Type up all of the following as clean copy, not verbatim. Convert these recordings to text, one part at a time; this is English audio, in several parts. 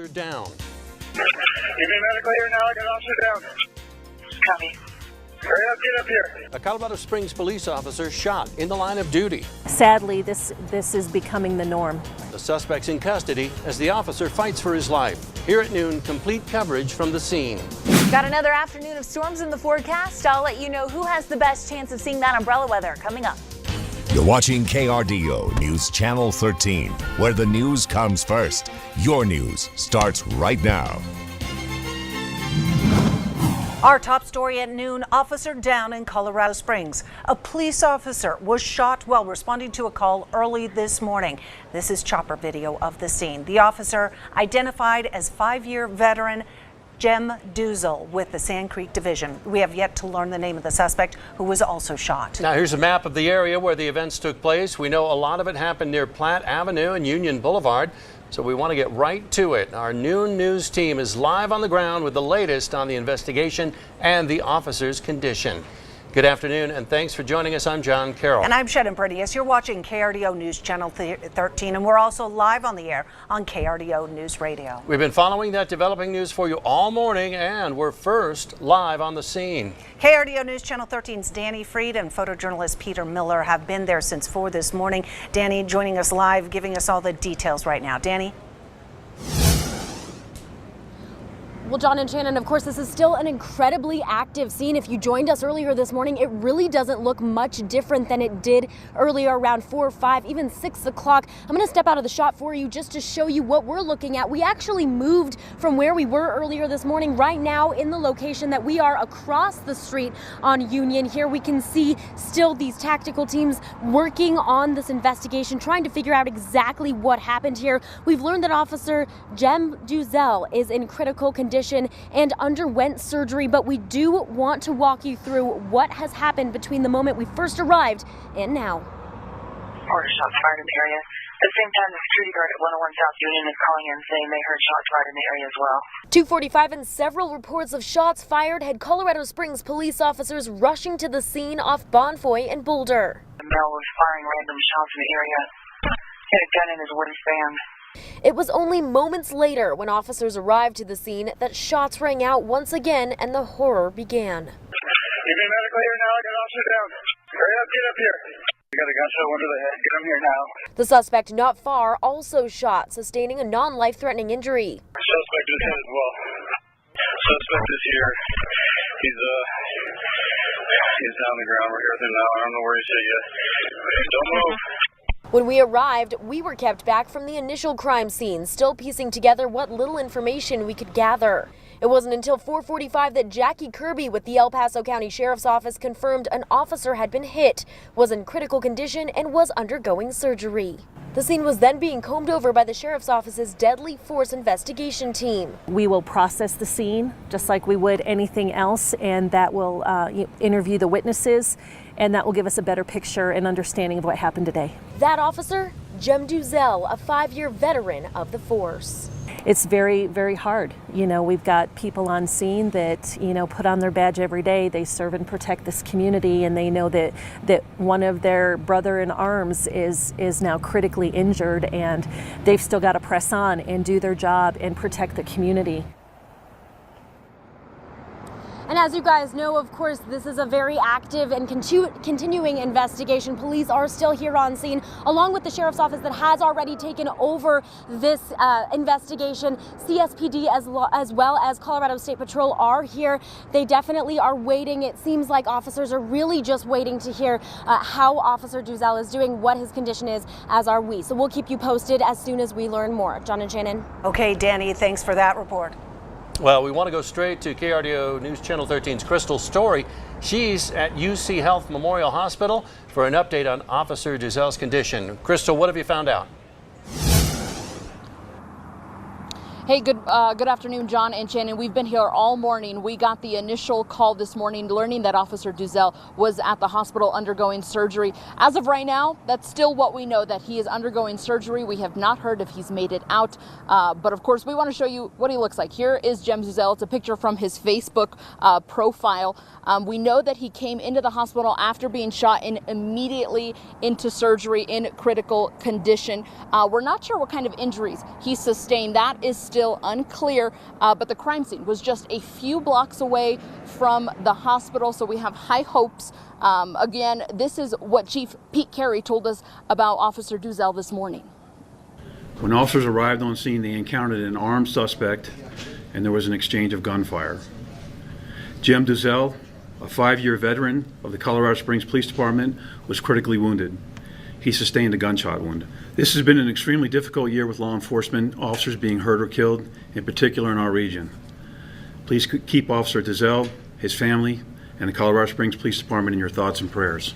You're down. Give me medical here now. I got officer down. Copy. Hurry up, get up here. A Colorado Springs police officer shot in the line of duty. Sadly, this is becoming the norm. The suspect's in custody as the officer fights for his life. Here at noon, complete coverage from the scene. Got another afternoon of storms in the forecast. I'll let you know who has the best chance of seeing that umbrella weather coming up. You're watching KRDO News Channel 13, where the news comes first. Your news starts right now. Our top story at noon, officer down in Colorado Springs. A police officer was shot while responding to a call early this morning. This is chopper video of the scene. The officer identified as 5-year veteran Jem Duzel with the Sand Creek Division. We have yet to learn the name of the suspect, who was also shot. Now here's a map of the area where the events took place. We know a lot of it happened near Platte Avenue and Union Boulevard, so we want to get right to it. Our noon news team is live on the ground with the latest on the investigation and the officer's condition. Good afternoon, and thanks for joining us. I'm John Carroll. And I'm Shannon Prettius. You're watching KRDO News Channel 13, and we're also live on the air on KRDO News Radio. We've been following that developing news for you all morning, and we're first live on the scene. KRDO News Channel 13's Danny Freed and photojournalist Peter Miller have been there since 4 this morning. Danny joining us live, giving us all the details right now. Danny? Well, John and Shannon, of course, this is still an incredibly active scene. If you joined us earlier this morning, it really doesn't look much different than it did earlier around 4 or 5, even 6 o'clock. I'm going to step out of the shot for you just to show you what we're looking at. We actually moved from where we were earlier this morning right now in the location that we are across the street on Union. Here we can see still these tactical teams working on this investigation, trying to figure out exactly what happened here. We've learned that Officer Jem Duzel is in critical condition and underwent surgery, but we do want to walk you through what has happened between the moment we first arrived and now. Order shots fired in the area. At the same time, the security guard at 101 South Union is calling in saying they heard shots fired in the area as well. 2:45 and several reports of shots fired had Colorado Springs police officers rushing to the scene off Bonfoy and Boulder. The male was firing random shots in the area. He had a gun in his waistband. It was only moments later when officers arrived to the scene that shots rang out once again and the horror began. Give me medical here now. I got officer down. Hurry up, get up here. We got a gunshot wound to the head. Get him here now. The suspect not far also shot, sustaining a non-life-threatening injury. Suspect is hit as well. Suspect is here. He's on the ground. We're here with him now. I don't know where he's at yet. Don't move. When we arrived, we were kept back from the initial crime scene, still piecing together what little information we could gather. It wasn't until 4:45 that Jackie Kirby with the El Paso County Sheriff's Office confirmed an officer had been hit, was in critical condition, and was undergoing surgery. The scene was then being combed over by the Sheriff's Office's deadly force investigation team. We will process the scene just like we would anything else, and that will interview the witnesses, and that will give us a better picture and understanding of what happened today. That officer, Jem Duzel, a 5-year veteran of the force. It's very, very hard. We've got people on scene that, put on their badge every day. They serve and protect this community, and they know that one of their brother in arms is now critically injured, and they've still got to press on and do their job and protect the community. And as you guys know, of course, this is a very active and continuing investigation. Police are still here on scene, along with the Sheriff's Office that has already taken over this investigation. CSPD as well as Colorado State Patrol are here. They definitely are waiting. It seems like officers are really just waiting to hear how Officer Duzel is doing, what his condition is, as are we. So we'll keep you posted as soon as we learn more. John and Shannon. Okay, Danny, thanks for that report. Well, we want to go straight to KRDO News Channel 13's Crystal Story. She's at UC Health Memorial Hospital for an update on Officer Duzel's condition. Crystal, what have you found out? Hey, good afternoon, John and Shannon. We've been here all morning. We got the initial call this morning learning that Officer Duzel was at the hospital undergoing surgery. As of right now, that's still what we know, that he is undergoing surgery. We have not heard if he's made it out. But of course, we want to show you what he looks like. Here is Jem Duzel. It's a picture from his Facebook profile. We know that he came into the hospital after being shot and immediately into surgery in critical condition. We're not sure what kind of injuries he sustained. That is still still unclear, but the crime scene was just a few blocks away from the hospital, so we have high hopes. Again, this is what Chief Pete Carey told us about Officer Duzel this morning. When officers arrived on scene, they encountered an armed suspect and there was an exchange of gunfire. Jim Duzel, a 5-year veteran of the Colorado Springs Police Department, was critically wounded. He sustained a gunshot wound. This has been an extremely difficult year with law enforcement officers being hurt or killed, in particular in our region. Please keep Officer Duzel, his family, and the Colorado Springs Police Department in your thoughts and prayers.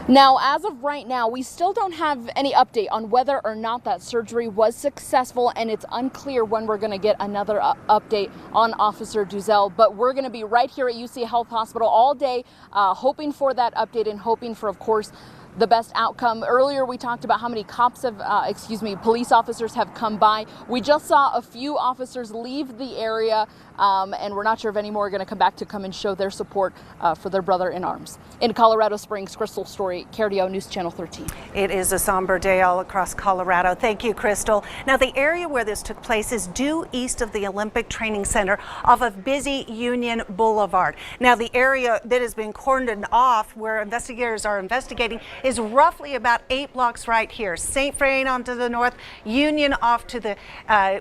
Now, as of right now, we still don't have any update on whether or not that surgery was successful, and it's unclear when we're going to get another update on Officer Duzel. But we're going to be right here at UC Health Hospital all day, hoping for that update and hoping for, of course, the best outcome. Earlier, we talked about how many police officers have come by. We just saw a few officers leave the area, and we're not sure if any more are going to come and show their support for their brother in arms. In Colorado Springs, Crystal Story, KRDO News Channel 13. It is a somber day all across Colorado. Thank you, Crystal. Now, the area where this took place is due east of the Olympic Training Center off of busy Union Boulevard. Now, the area that has been cordoned off where investigators are investigating is roughly about 8 blocks right here. St. Vrain on to the north, Union off to the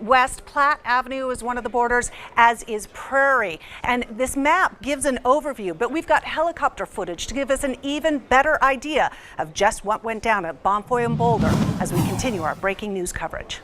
west. Platte Avenue is one of the borders, as is Prairie. And this map gives an overview, but we've got helicopter footage to give us an even better idea of just what went down at Bonfoy and Boulder as we continue our breaking news coverage.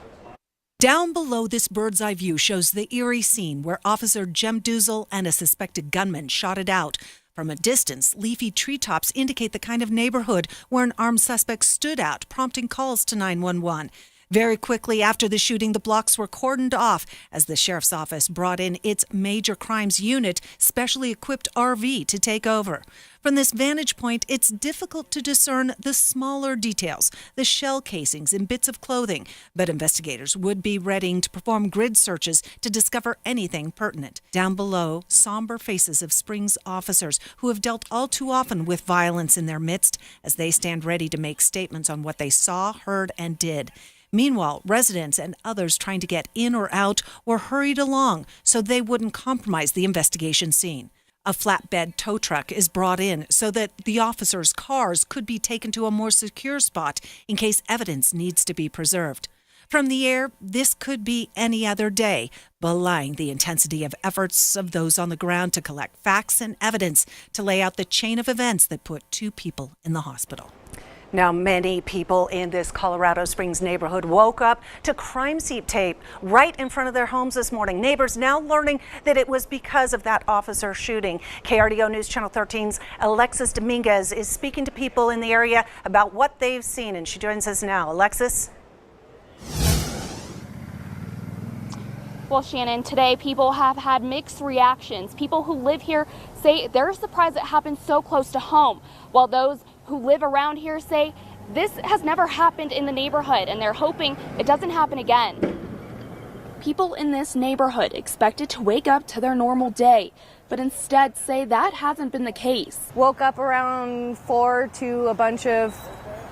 Down below this bird's eye view shows the eerie scene where Officer Jim Duzel and a suspected gunman shot it out. From a distance, leafy treetops indicate the kind of neighborhood where an armed suspect stood out, prompting calls to 911. Very quickly after the shooting, the blocks were cordoned off as the sheriff's office brought in its major crimes unit, specially equipped RV, to take over. From this vantage point, it's difficult to discern the smaller details, the shell casings and bits of clothing, but investigators would be readying to perform grid searches to discover anything pertinent. Down below, somber faces of Springs officers who have dealt all too often with violence in their midst as they stand ready to make statements on what they saw, heard, and did. Meanwhile, residents and others trying to get in or out were hurried along so they wouldn't compromise the investigation scene. A flatbed tow truck is brought in so that the officers' cars could be taken to a more secure spot in case evidence needs to be preserved. From the air, this could be any other day, belying the intensity of efforts of those on the ground to collect facts and evidence to lay out the chain of events that put 2 people in the hospital. Now, many people in this Colorado Springs neighborhood woke up to crime scene tape right in front of their homes this morning. Neighbors now learning that it was because of that officer shooting. KRDO News Channel 13's Alexis Dominguez is speaking to people in the area about what they've seen, and she joins us now. Alexis? Well, Shannon, today people have had mixed reactions. People who live here say they're surprised it happened so close to home, while those who live around here say this has never happened in the neighborhood and they're hoping it doesn't happen again. People in this neighborhood expected to wake up to their normal day, but instead say that hasn't been the case. Woke up around 4 to a bunch of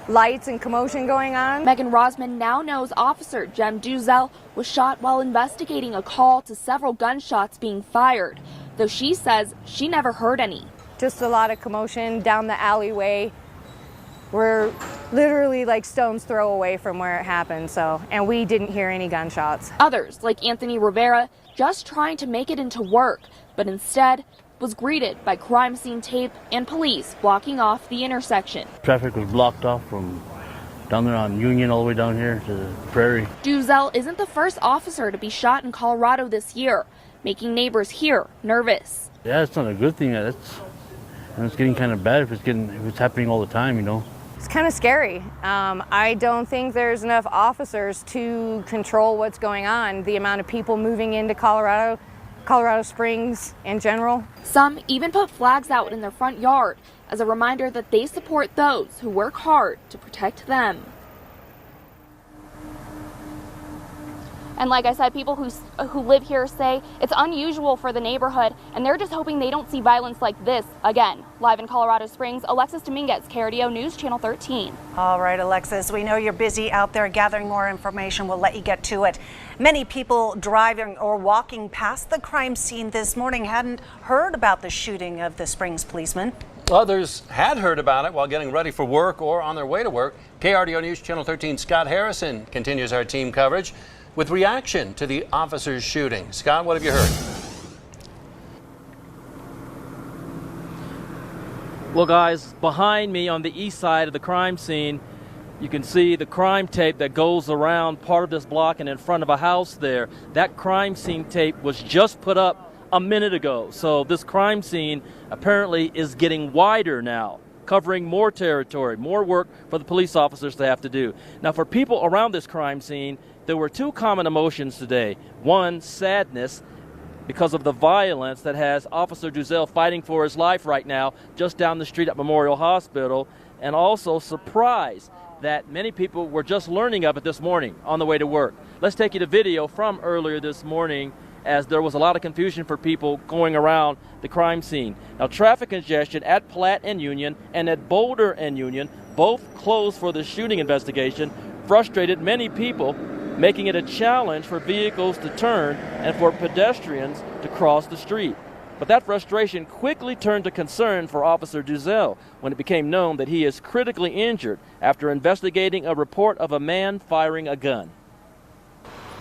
lights and commotion going on. Megan Rosman now knows Officer Jim Duzel was shot while investigating a call to several gunshots being fired, though she says she never heard any. Just a lot of commotion down the alleyway. We're literally like stone's throw away from where it happened, and we didn't hear any gunshots. Others, like Anthony Rivera, just trying to make it into work, but instead was greeted by crime scene tape and police blocking off the intersection. Traffic was blocked off from down there on Union all the way down here to the Prairie. Duzel isn't the first officer to be shot in Colorado this year, making neighbors here nervous. Yeah, it's not a good thing. It's getting kind of bad if it's happening all the time, you know. It's kind of scary. I don't think there's enough officers to control what's going on. The amount of people moving into Colorado Springs in general. Some even put flags out in their front yard as a reminder that they support those who work hard to protect them. And like I said, people who live here say it's unusual for the neighborhood, and they're just hoping they don't see violence like this again. Live in Colorado Springs, Alexis Dominguez, KRDO News Channel 13. All right, Alexis, we know you're busy out there gathering more information. We'll let you get to it. Many people driving or walking past the crime scene this morning hadn't heard about the shooting of the Springs policeman. Others had heard about it while getting ready for work or on their way to work. KRDO News Channel 13 Scott Harrison continues our team coverage with reaction to the officer's shooting. Scott, what have you heard? Well, guys, behind me on the east side of the crime scene, you can see the crime tape that goes around part of this block and in front of a house there. That crime scene tape was just put up a minute ago. So this crime scene apparently is getting wider now, covering more territory, more work for the police officers to have to do. Now, for people around this crime scene, there were two common emotions today. One, sadness because of the violence that has Officer Duzel fighting for his life right now just down the street at Memorial Hospital, and also surprise that many people were just learning of it this morning on the way to work. Let's take you to video from earlier this morning, as there was a lot of confusion for people going around the crime scene. Now, traffic congestion at Platte and Union and at Boulder and Union, both closed for the shooting investigation, frustrated many people, making it a challenge for vehicles to turn and for pedestrians to cross the street. But that frustration quickly turned to concern for Officer Duzel when it became known that he is critically injured after investigating a report of a man firing a gun.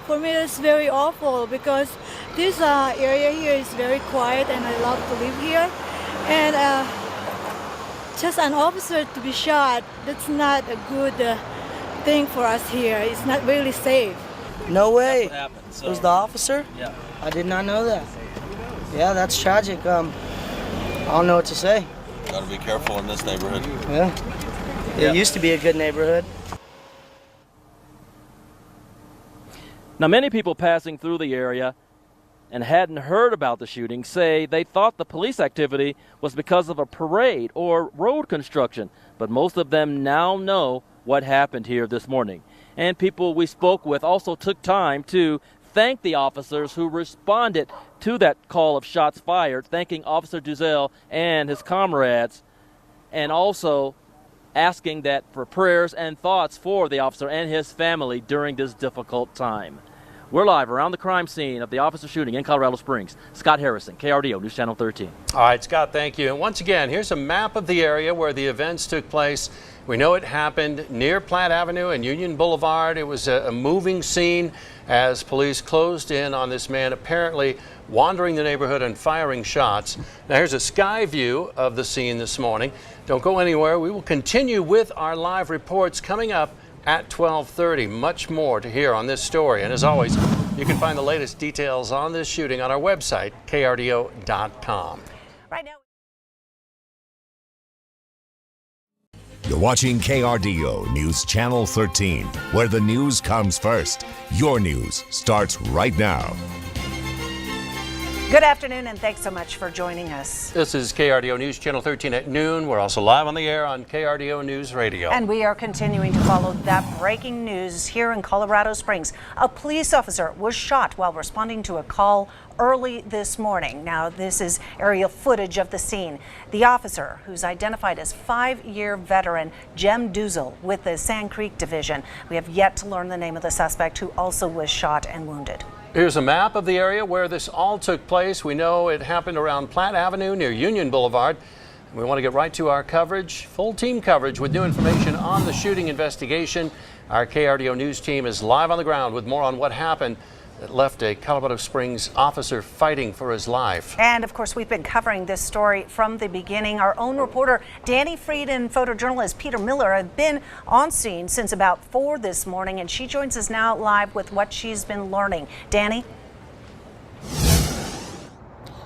For me, it's very awful because this area here is very quiet and I love to live here. And just an officer to be shot, that's not a good thing for us here. It's not really safe. No way. That's what happened. So, it was the officer? Yeah. I did not know that. Yeah, that's tragic. I don't know what to say. Gotta be careful in this neighborhood. Yeah. It used to be a good neighborhood. Now, many people passing through the area and hadn't heard about the shooting say they thought the police activity was because of a parade or road construction, but most of them now know what happened here this morning. And people we spoke with also took time to thank the officers who responded to that call of shots fired, thanking Officer Duzel and his comrades, and also asking that for prayers and thoughts for the officer and his family during this difficult time. We're live around the crime scene of the officer shooting in Colorado Springs. Scott Harrison, KRDO News Channel 13. All right, Scott, thank you. And once again, here's a map of the area where the events took place. We know it happened near Platte Avenue and Union Boulevard. It was a moving scene as police closed in on this man apparently wandering the neighborhood and firing shots. Now, here's a sky view of the scene this morning. Don't go anywhere. We will continue with our live reports coming up at 12:30. Much more to hear on this story. And as always, you can find the latest details on this shooting on our website, krdo.com. Right now. You're watching KRDO News Channel 13, where the news comes first. Your news starts right now. Good afternoon, and thanks so much for joining us. This is KRDO News Channel 13 at noon. We're also live on the air on KRDO News Radio. And we are continuing to follow that breaking news here in Colorado Springs. A police officer was shot while responding to a call early this morning. Now, this is aerial footage of the scene. The officer, who's identified as 5-year veteran Jem Duzel with the Sand Creek Division. We have yet to learn the name of the suspect, who also was shot and wounded. Here's a map of the area where this all took place. We know it happened around Platte Avenue near Union Boulevard. We want to get right to our coverage, full team coverage with new information on the shooting investigation. Our KRDO News team is live on the ground with more on what happened that left a Colorado Springs officer fighting for his life. And of course, we've been covering this story from the beginning. Our own reporter, Danny Freed, and photojournalist Peter Miller have been on scene since about 4 this morning, and she joins us now live with what she's been learning. Danny?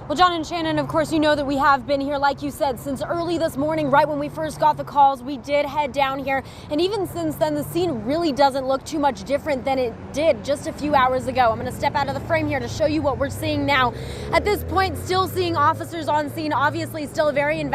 Well, Well, John and Shannon, of course, you know that we have been here, like you said, since early this morning, right when we first got the calls. We did head down here, and even since then, the scene really doesn't look too much different than it did just a few hours ago. I'm going to step out of the frame here to show you what we're seeing now. At this point, still seeing officers on scene, obviously still a very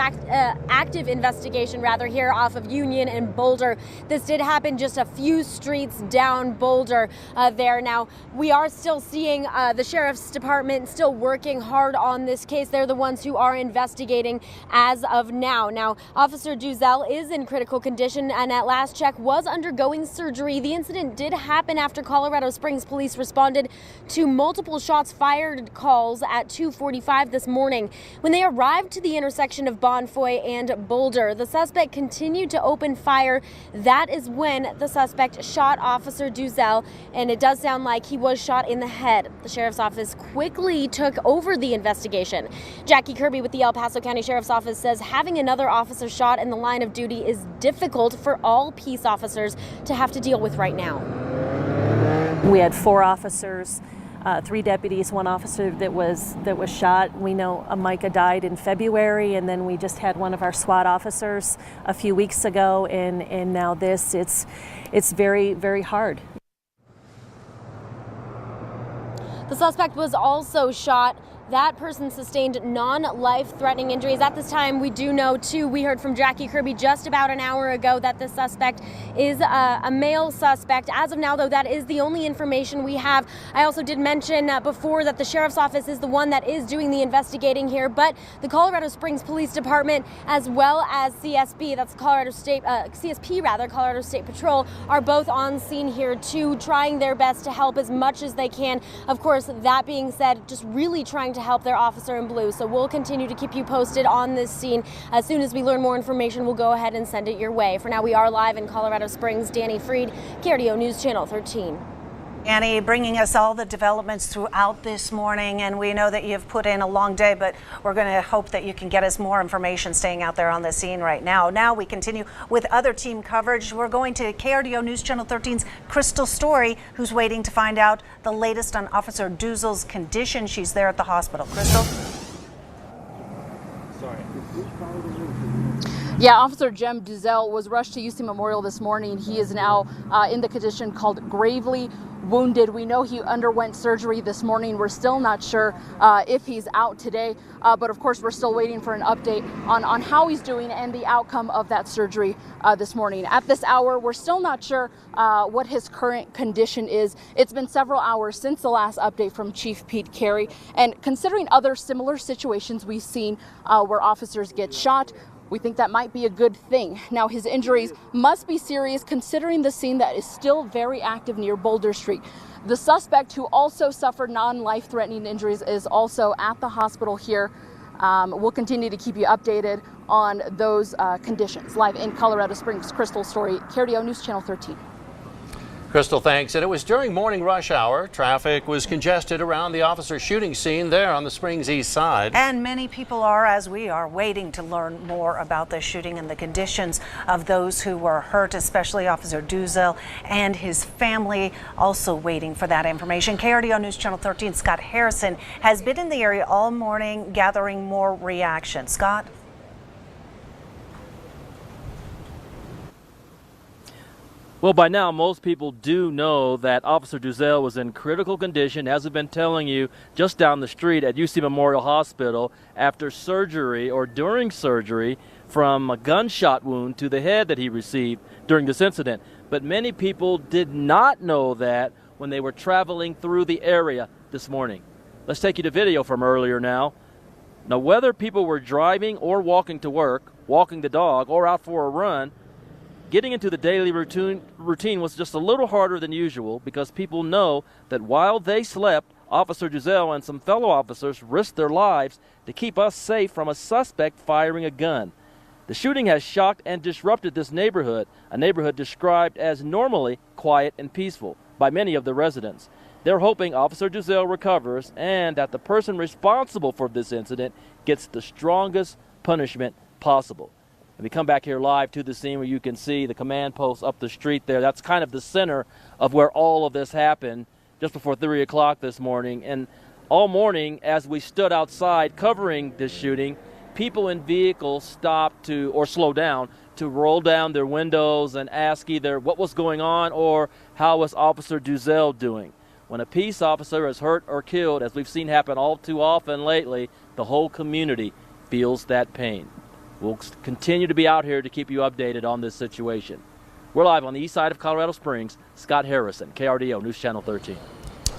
active investigation, here off of Union and Boulder. This did happen just a few streets down Boulder there. Now, we are still seeing the Sheriff's Department still working hard on this case. They're the ones who are investigating as of now. Now, Officer Duzel is in critical condition and at last check was undergoing surgery. The incident did happen after Colorado Springs police responded to multiple shots fired calls at 2:45 this morning. When they arrived to the intersection of Bonfoy and Boulder, the suspect continued to open fire. That is when the suspect shot Officer Duzel, and it does sound like he was shot in the head. The sheriff's office quickly took over the investigation. Jackie Kirby with the El Paso County Sheriff's Office says having another officer shot in the line of duty is difficult for all peace officers to have to deal with right now. We had 4 officers, 3 deputies, 1 officer that was shot. We know Micah died in February, and then we just had one of our SWAT officers a few weeks ago, and now this. It's very, very hard. The suspect was also shot. That person sustained non-life-threatening injuries. At this time, we do know, too, we heard from Jackie Kirby just about an hour ago that the suspect is a male suspect. As of now, though, that is the only information we have. I also did mention before that the Sheriff's Office is the one that is doing the investigating here, but the Colorado Springs Police Department, as well as CSP, that's Colorado State Patrol, are both on scene here, too, trying their best to help as much as they can. Of course, that being said, just really trying to help their officer in blue. So we'll continue to keep you posted on this scene. As soon as we learn more information, we'll go ahead and send it your way. For now, we are live in Colorado Springs. Danny Freed, KRDO News Channel 13. Annie, bringing us all the developments throughout this morning, and we know that you've put in a long day, but we're going to hope that you can get us more information staying out there on the scene right now. Now we continue with other team coverage. We're going to KRDO News Channel 13's Crystal Story, who's waiting to find out the latest on Officer Duzel's condition. She's there at the hospital. Crystal? Sorry. Yeah, Officer Jem Duzel was rushed to UC Memorial this morning. He is now in the condition called gravely wounded. We know he underwent surgery this morning. We're still not sure if he's out today, but of course we're still waiting for an update on how he's doing and the outcome of that surgery this morning. At this hour, we're still not sure what his current condition is. It's been several hours since the last update from Chief Pete Carey, and considering other similar situations we've seen where officers get shot, we think that might be a good thing. Now, his injuries must be serious considering the scene that is still very active near Boulder Street. The suspect, who also suffered non-life-threatening injuries, is also at the hospital here. We'll continue to keep you updated on those conditions. Live in Colorado Springs, Crystal Story, KRDO News Channel 13. Crystal, thanks. And it was during morning rush hour. Traffic was congested around the officer shooting scene there on the Springs East Side. And many people are, as we are, waiting to learn more about the shooting and the conditions of those who were hurt, especially Officer Duzel and his family, also waiting for that information. KRDO News Channel 13, Scott Harrison has been in the area all morning gathering more reactions. Scott? Well, by now, most people do know that Officer Duzel was in critical condition, as I've been telling you, just down the street at UC Memorial Hospital after surgery or during surgery from a gunshot wound to the head that he received during this incident. But many people did not know that when they were traveling through the area this morning. Let's take you to video from earlier now. Now, whether people were driving or walking to work, walking the dog, or out for a run, getting into the daily routine was just a little harder than usual because people know that while they slept, Officer Duzel and some fellow officers risked their lives to keep us safe from a suspect firing a gun. The shooting has shocked and disrupted this neighborhood, a neighborhood described as normally quiet and peaceful by many of the residents. They're hoping Officer Duzel recovers and that the person responsible for this incident gets the strongest punishment possible. And we come back here live to the scene where you can see the command post up the street there. That's kind of the center of where all of this happened just before 3 o'clock this morning. And All morning, as we stood outside covering this shooting, people in vehicles stopped to, or slowed down, to roll down their windows and ask either what was going on or how was Officer Duzel doing. When a peace officer is hurt or killed, as we've seen happen all too often lately, the whole community feels that pain. We'll continue to be out here to keep you updated on this situation. We're live on the east side of Colorado Springs. Scott Harrison, KRDO News Channel 13.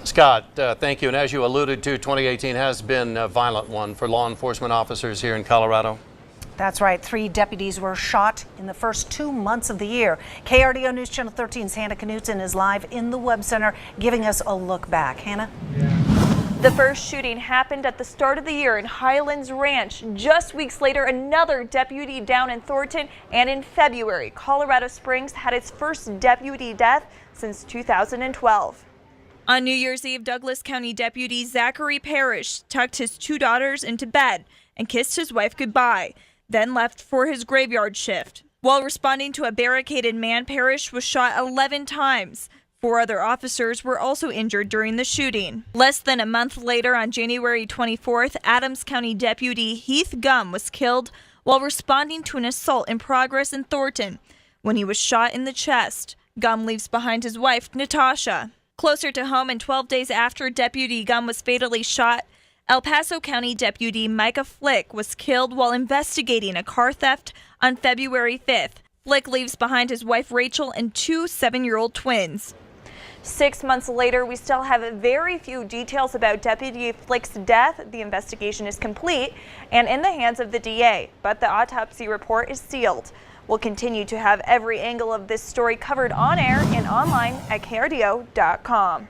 Scott, thank you. And as you alluded to, 2018 has been a violent one for law enforcement officers here in Colorado. That's right. 3 deputies were shot in the first 2 months of the year. KRDO News Channel 13's Hannah Knutson is live in the Webb Center giving us a look back. Hannah? The first shooting happened at the start of the year in Highlands Ranch. Just weeks later, another deputy down in Thornton. And in February, Colorado Springs had its first deputy death since 2012. On New Year's Eve, Douglas County Deputy Zachary Parrish tucked his 2 daughters into bed and kissed his wife goodbye, then left for his graveyard shift. While responding to a barricaded man, Parrish was shot 11 times. 4 other officers were also injured during the shooting. Less than a month later, on January 24th, Adams County Deputy Heath Gum was killed while responding to an assault in progress in Thornton. When he was shot in the chest, Gum leaves behind his wife, Natasha. Closer to home, and 12 days after Deputy Gum was fatally shot, El Paso County Deputy Micah Flick was killed while investigating a car theft on February 5th. Flick leaves behind his wife Rachel and 2 7-year-old twins. 6 months later, we still have very few details about Deputy Flick's death. The investigation is complete and in the hands of the DA, but the autopsy report is sealed. We'll continue to have every angle of this story covered on air and online at krdo.com.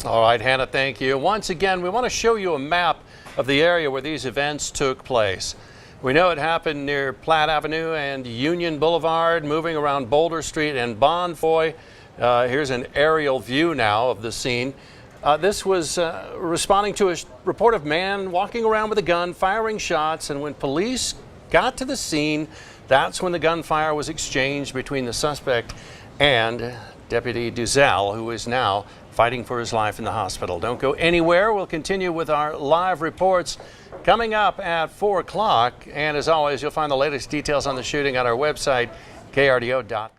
All right, Hannah, thank you. Once again, we want to show you a map of the area where these events took place. We know it happened near Platt Avenue and Union Boulevard, moving around Boulder Street and Bonfoy. Here's an aerial view now of the scene. This was responding to a report of man walking around with a gun, firing shots, and when police got to the scene, that's when the gunfire was exchanged between the suspect and Deputy Duzel, who is now fighting for his life in the hospital. Don't go anywhere. We'll continue with our live reports coming up at 4 o'clock. And as always, you'll find the latest details on the shooting on our website, krdo.com.